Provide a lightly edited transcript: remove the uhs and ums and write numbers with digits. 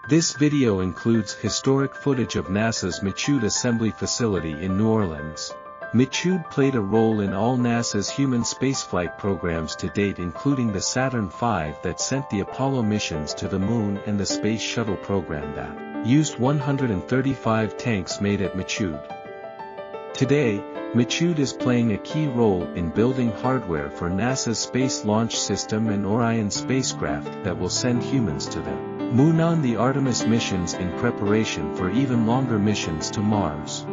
This video includes historic footage of NASA's Michoud Assembly Facility in New Orleans. Michoud played a role in all NASA's human spaceflight programs to date, including the Saturn V that sent the Apollo missions to the Moon and the Space Shuttle program that used 135 tanks made at Michoud. Today, Michoud is playing a key role in building hardware for NASA's Space Launch System and Orion spacecraft that will send humans to the Moon on the Artemis missions in preparation for even longer missions to Mars.